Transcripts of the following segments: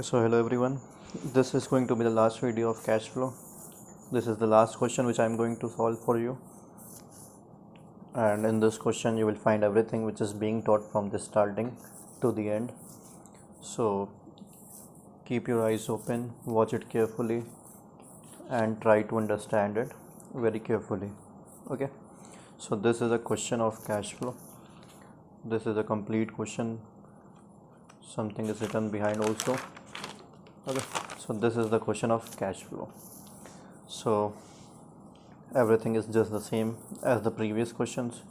So hello everyone, this is going to be the last video of cash flow. This is the last question which I am going to solve for you, and in this question you will find everything which is being taught from the starting to the end. So keep your eyes open, watch it carefully and try to understand it very carefully. Okay, so this is a question of cash flow. This is a complete question, something is written behind also. Okay, so this is the question of cash flow. So everything is just the same as the previous questions.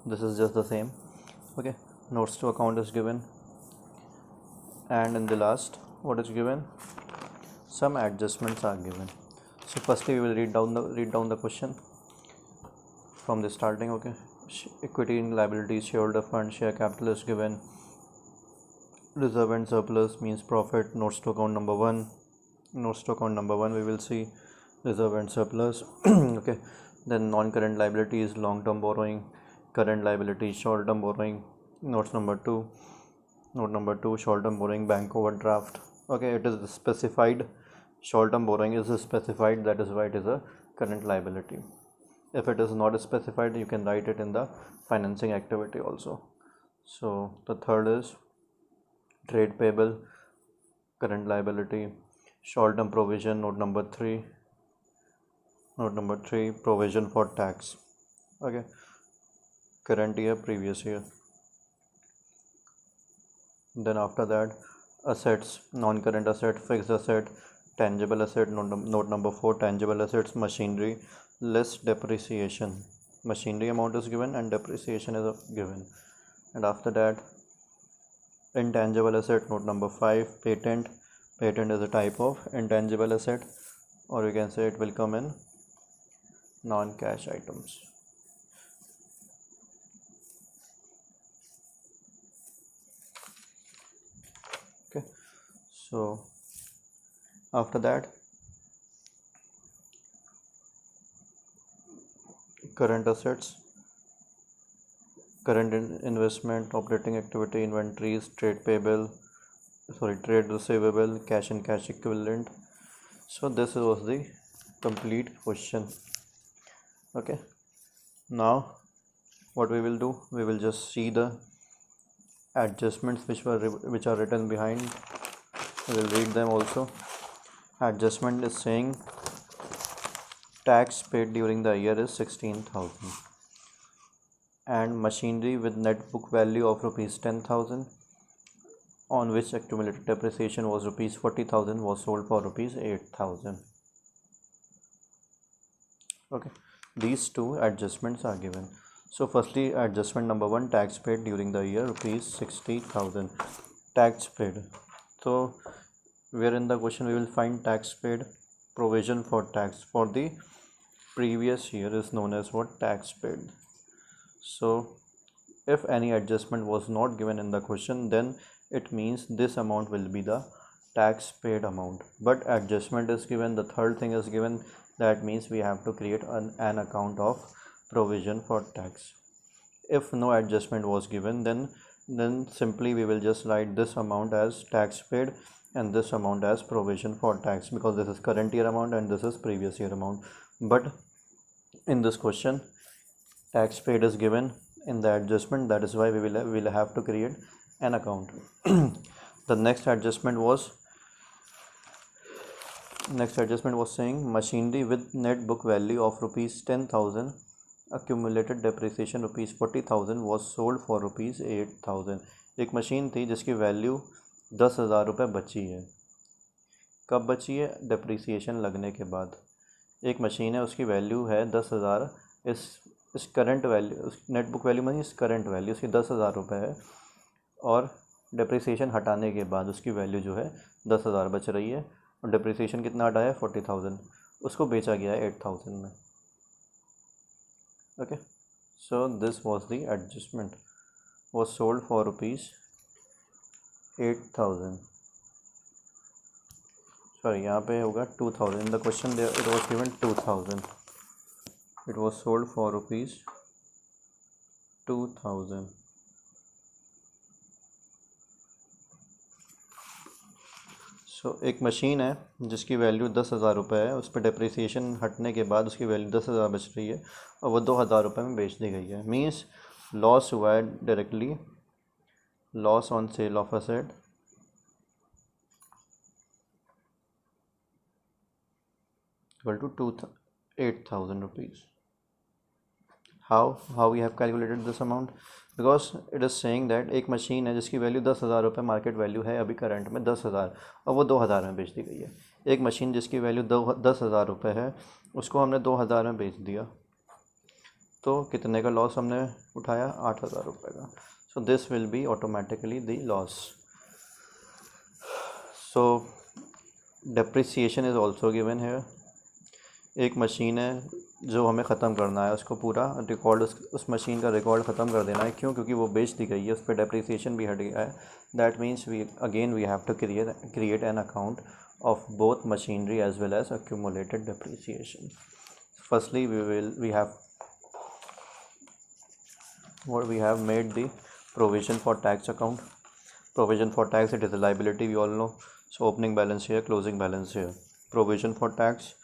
This is just the same. Okay, notes to account is given, and in the last what is given, some adjustments are given. So firstly we will read down the question from the starting. Okay, equity in liabilities, shareholder fund, share capital is given, reserve and surplus means profit. Notes to account number 1, we will see reserve and surplus. Okay, then non-current liability is long-term borrowing, current liability is short-term borrowing. Note number 2, short-term borrowing, bank overdraft. Okay, it is specified, short-term borrowing is specified, that is why it is a current liability. If it is not specified, you can write it in the financing activity also. So the third is trade payable, current liability, short-term provision. Note number 3, provision for tax. Okay, current year, previous year. Then after that, assets, non-current asset, fixed asset, tangible asset. Note number 4, tangible assets, machinery less depreciation. Machinery amount is given and depreciation is given. And after that, intangible asset. Note number 5, patent is a type of intangible asset, or you can say it will come in non-cash items. Okay, so after that, current assets, current investment, operating activity, inventories, trade receivable, cash and cash equivalent. So this was the complete question. Okay, now what we will do, we will just see the adjustments which are written behind. We will read them also. Adjustment is saying tax paid during the year is 16,000, and machinery with net book value of rupees 10,000, on which accumulated depreciation was rupees 40,000, was sold for rupees 8,000. Okay, these two adjustments are given. So firstly, adjustment number 1, tax paid during the year rupees 60,000. Tax paid. So where in the question we will find tax paid? Provision for tax for the previous year is known as what? Tax paid. So if any adjustment was not given in the question, then it means this amount will be the tax paid amount. But adjustment is given, the third thing is given, that means we have to create an account of provision for tax. If no adjustment was given, then simply we will just write this amount as tax paid and this amount as provision for tax, because this is current year amount and this is previous year amount. But in this question, tax paid is given in the adjustment, that is why we will have to create an account. The next adjustment was saying machinery with net book value of rupees 10,000, accumulated depreciation rupees 40,000, was sold for rupees 8,000. एक machine थी जिसकी value 10,000 रुपये बची है. कब बची है? Depreciation लगने के बाद. एक मशीन है, उसकी वैल्यू है 10,000, इस current value, net book value में इस करंट वैल्यू उसकी 10,000 रुपये है, और डिप्रिसिएशन हटाने के बाद उसकी वैल्यू जो है 10,000 बच रही है, और डिप्रिसिएशन कितना हटाया? 40,000. उसको बेचा गया है 8,000 में. Okay, so this was the adjustment, was sold for rupees 8,000. Sorry, यहाँ पे होगा 2,000. इन the question it was given 2,000. It was sold for rupees 2,000. एक मशीन है जिसकी वैल्यू 10,000 रुपये है, उस पर डिप्रिसिएशन हटने के बाद उसकी वैल्यू 10,000 बच रही है और वो 2,000 रुपये में बेच दी गई है। मीन्स लॉस हुआ है directly, loss on sale of asset equal to 8,000 rupees. How we have calculated this amount? Because it is saying that एक मशीन है जिसकी वैल्यू 10,000 रुपये मार्केट वैल्यू है अभी करंट में 10,000 और वो 2,000 में बेच दी गई है। एक मशीन जिसकी वैल्यू 10,000 रुपये है उसको हमने 2,000 में बेच दिया, तो कितने का लॉस हमने उठाया? 8,000 रुपये का। So this will be automatically the loss. So depreciation is also given है। एक मशीन है जो हमें ख़त्म करना है, उसको पूरा रिकॉर्ड उस मशीन का रिकॉर्ड ख़त्म कर देना है। क्यों? क्योंकि वो बेच दी गई है, उस पर डेप्रिसिएशन भी हट गया है। That means we have to create an account of both machinery as well as accumulated depreciation. Firstly we have made the provision for tax account. Provision for tax, it is a liability, we all know. So opening balance here, closing balance here. Provision for tax,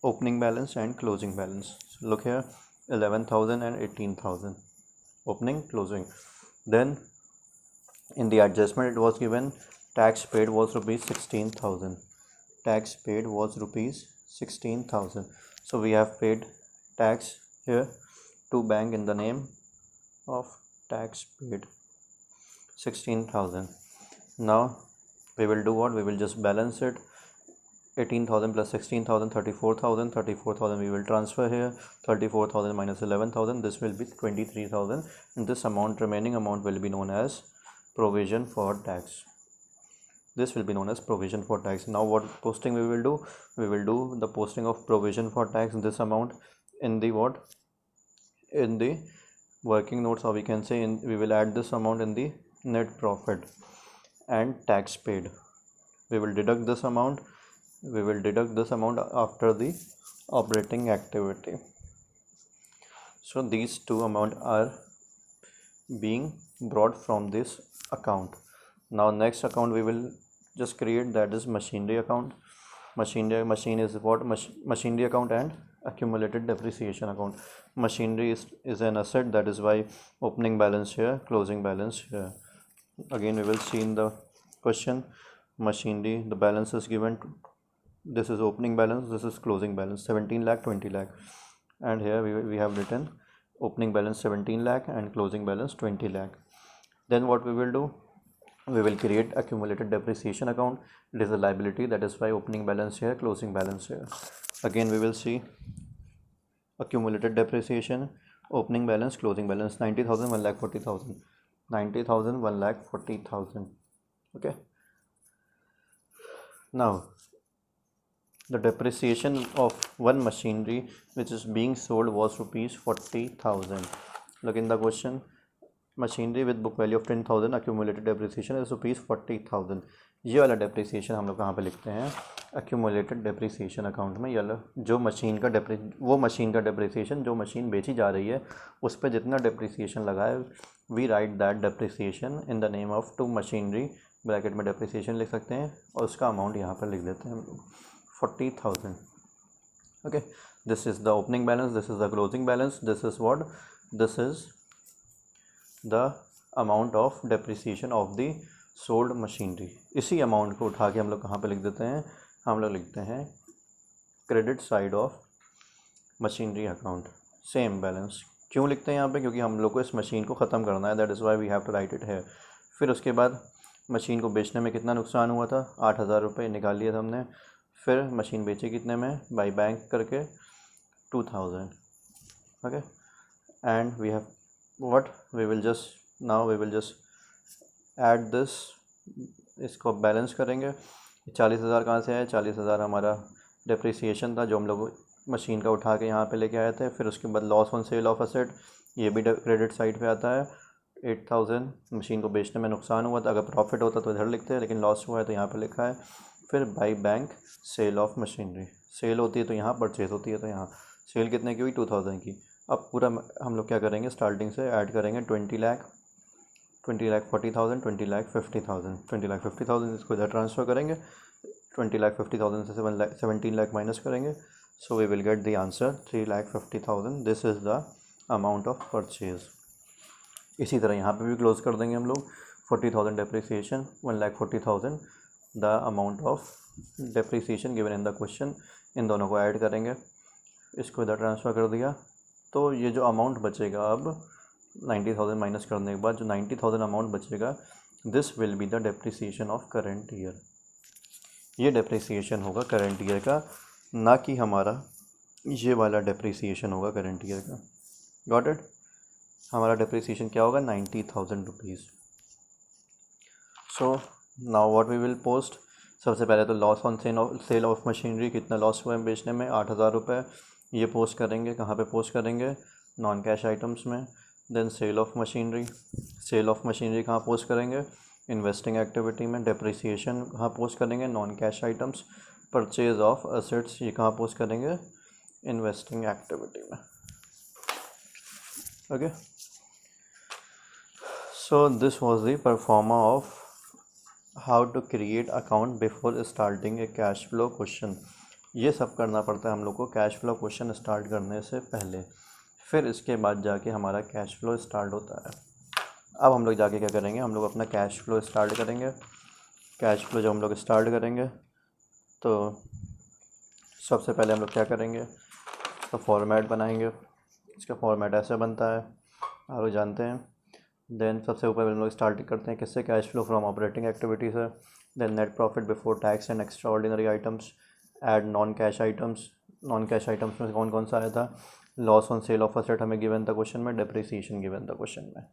opening balance and closing balance. So look here, 11,000 and 18,000 opening, closing. Then in the adjustment it was given tax paid was rupees 16,000. Tax paid was rupees 16,000. So we have paid tax here to bank in the name of tax paid 16,000. Now we will do what? We will just balance it. 18,000 plus 16,000, 34,000. 34,000 we will transfer here. 34,000 minus 11,000, this will be 23,000, and this amount, remaining amount, will be known as provision for tax. This will be known as provision for tax. Now what posting we will do? We will do the posting of provision for tax, this amount, in the what? In the working notes, or we can say we will add this amount in the net profit and tax paid. We will deduct this amount. We will deduct this amount after the operating activity. So these two amounts are being brought from this account. Now next account we will just create, that is machinery account. Machine is what? Machinery account and accumulated depreciation account. Machinery is an asset, that is why opening balance here, closing balance here. Again we will see in the question, machinery, the balance is given to, this is opening balance, this is closing balance, 17 lakh, 20 lakh, and here we have written opening balance 17 lakh and closing balance 20 lakh. Then what we will do? We will create accumulated depreciation account. It is a liability, that is why opening balance here, closing balance here. Again we will see accumulated depreciation, opening balance, closing balance, 90,000, 1,40,000, 90,000, 1,40,000. okay. Now the depreciation of one machinery which is being sold was rupees 40,000. Look in the question, machinery with book value of 10,000, accumulated depreciation is rupees 40,000. ये वाला depreciation हम लोग कहाँ पे लिखते हैं? accumulated depreciation account में। ये जो मशीन का वो मशीन का डेप्रिसिएशन जो मशीन बेची जा रही है उस पर जितना डेप्रिसिएशन लगा है, we write that depreciation in the name of to machinery, bracket में डेप्रिसिएशन लिख सकते हैं और उसका अमाउंट यहाँ पर लिख देते हैं हम लोग, 40,000. okay, this is the opening balance, this is the closing balance, this is what? This is the amount of depreciation of the sold machinery. इसी अमाउंट को उठा के हम लोग कहाँ पे लिख देते हैं? हम लोग लिखते हैं credit side of machinery account, same balance. क्यों लिखते हैं यहाँ पे? क्योंकि हम लोग को इस मशीन को ख़त्म करना है, that is why we have to write it है। फिर उसके बाद मशीन को बेचने में कितना नुकसान हुआ था? 8,000 रुपये निकाल लिए थे हमने। फिर मशीन बेची कितने में? बाई बैंक करके 2,000. Okay, and we have what? We will just add this, इसको बैलेंस करेंगे। 40,000 कहाँ से आए? 40,000 हमारा डेप्रिसिएशन था जो हम लोग मशीन का उठा के यहाँ पे लेके आए थे। फिर उसके बाद loss on sale of asset, ये भी क्रेडिट साइड पे आता है। 8,000 मशीन को बेचने में नुकसान हुआ था, अगर प्रॉफिट होता तो इधर लिखते हैं, लेकिन लॉस हुआ है तो यहाँ पे लिखा है। फिर by bank sale of machinery, sale होती है तो यहाँ, परचेज होती है तो यहाँ। सेल कितने की हुई? 2,000 की। अब पूरा हम लोग क्या करेंगे? स्टार्टिंग से ऐड करेंगे 20 लाख 20,40,000, 20,50,000, 20,50,000 इसको इधर ट्रांसफ़र करेंगे, 20,50,000 से 17 लाख माइनस करेंगे, so we will get the answer 3,50,000. This is the amount of purchase. इसी तरह यहाँ पे भी क्लोज कर देंगे हम लोग. 40,000 depreciation, 1,40,000 the amount of depreciation given in the question. इन दोनों को ऐड करेंगे, इसको इधर ट्रांसफ़र कर दिया, तो ये जो अमाउंट बचेगा अब 90,000 माइनस करने के बाद जो 90,000 अमाउंट बचेगा, this will be the depreciation of current year. ये डेप्रिसिएशन होगा करेंट ईयर का, ना कि हमारा ये वाला डेप्रिसिएशन होगा करेंट ईयर का. Got it? हमारा डेप्रिसिएशन क्या होगा? 90,000 rupees. So now what we will post. सबसे पहले तो loss on sale of machinery, कितना लॉस हुआ है बेचने में, 8,000 रुपये. ये पोस्ट करेंगे. कहाँ पे पोस्ट करेंगे? नॉन कैश आइटम्स में. Then sale of machinery. Sale of machinery कहाँ पोस्ट करेंगे? इन्वेस्टिंग एक्टिविटी में. डेप्रिसिएशन कहाँ पोस्ट करेंगे? Non cash items. Purchase of assets ये कहाँ पोस्ट करेंगे? इन्वेस्टिंग एक्टिविटी में. Okay, so this was the proforma of how to create account before starting a cash flow question. ये सब करना पड़ता है हम लोग को कैश फ्लो क्वेश्चन स्टार्ट करने से पहले, फिर इसके बाद जाके हमारा कैश फ्लो स्टार्ट होता है. अब हम लोग जाके क्या करेंगे? हम लोग अपना कैश फ्लो स्टार्ट करेंगे. कैश फ्लो जब हम लोग स्टार्ट करेंगे तो सबसे पहले हम लोग क्या करेंगे? तो फॉर्मेट बनाएंगे. इसका फॉर्मेट ऐसे बनता है, आप लोग जानते हैं. देन सबसे ऊपर हम लोग स्टार्ट करते हैं किससे? Cash flow from operating activity से. Then net profit before tax and extraordinary items. Add non cash items. Non cash items में कौन कौन सा आया था? Loss on sale of asset हमें गिवन था क्वेश्चन में, डेप्रिसिएशन गिवन था क्वेश्चन में.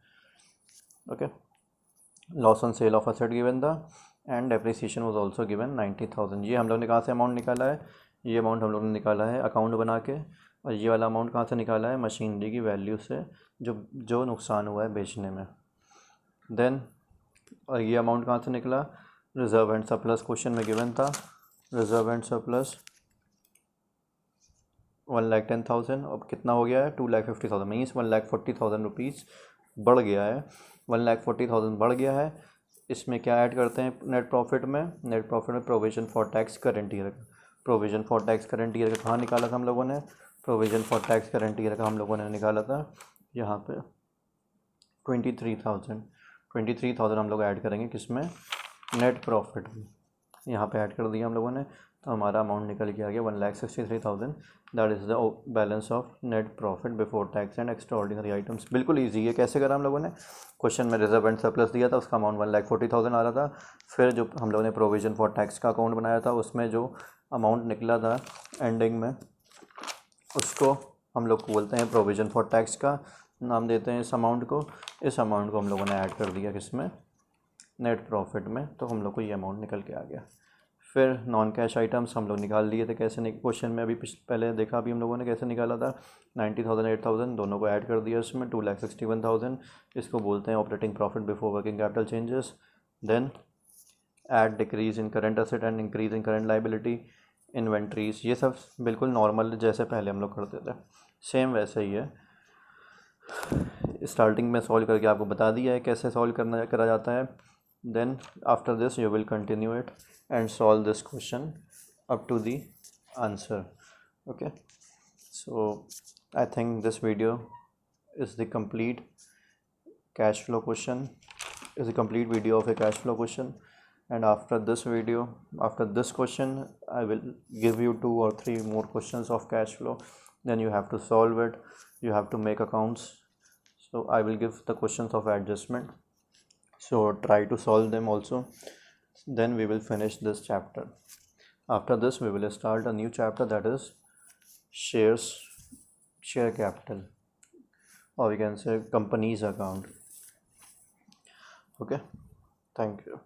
Okay, loss on sale of asset given था and depreciation was also given 90,000. ये हम लोग ने कहाँ से अमाउंट निकाला है? ये अमाउंट हम लोग ने निकाला है अकाउंट बना के. और ये वाला अमाउंट कहाँ से निकाला है? मशीनरी की वैल्यू से, जो नुकसान हुआ है बेचने में. देन और ये अमाउंट कहाँ से निकला? रिजर्व एंड सरप्लस क्वेश्चन में गिवन था. Reserve and surplus 1,10,000. अब कितना हो गया है? 2,50,000. मीन्स 1,40,000 रुपीज़ बढ़ गया है. 1,40,000 बढ़ गया है. इसमें क्या ऐड करते हैं नेट प्रॉफिट में? नेट प्रॉफिट में provision for tax current year का. Provision for tax current year का कहाँ निकाला था हम लोगों ने? Provision for tax current year का हम लोगों ने निकाला था यहाँ पे 23,000 हम लोग ऐड करेंगे किसमें? नेट प्रॉफिट में. यहाँ पे ऐड कर दिया हम लोगों ने, तो हमारा अमाउंट निकल के आ गया 1,63,000. That is the balance of net profit before tax and extraordinary items. बिल्कुल ईजी है. कैसे करा हम लोगों ने? क्वेश्चन में रिजर्व एंड सरप्लस दिया था, उसका अमाउंट 1,40,000 आ रहा था. फिर जो हम लोगों ने प्रोविज़न फॉर टैक्स का अकाउंट बनाया था, उसमें जो अमाउंट निकला था एंडिंग में, उसको हम लोग बोलते हैं प्रोविज़न फॉर टैक्स का नाम देते हैं इस अमाउंट को. इस अमाउंट को हम लोगों ने ऐड कर दिया किसमें? नेट प्रॉफिट में. तो हम लोग को ये अमाउंट निकल के आ गया. फिर नॉन कैश आइटम्स हम लोग निकाल लिए थे. कैसे क्वेश्चन में अभी पहले देखा, अभी हम लोगों ने कैसे निकाला था? 90,000 8,000 दोनों को ऐड कर दिया इसमें, 2,61,000. इसको बोलते हैं operating profit before working capital changes. Then add decrease in current asset and increase in current liability. Inventories, ये सब बिल्कुल नॉर्मल जैसे पहले हम लोग करते थे, सेम वैसे ही है. स्टार्टिंग में सॉल्व करके आपको बता दिया है कैसे सॉल्व करा जाता है. Then after this you will continue it and solve this question up to the answer. Okay, so I think this video is the complete cash flow question, is a complete video of a cash flow question. And after this video, after this question, I will give you 2 or 3 more questions of cash flow. Then you have to solve it, you have to make accounts. So I will give the questions of adjustment, so try to solve them also. Then we will finish this chapter. After this we will start a new chapter, that is share capital, or we can say company's account. Okay, thank you.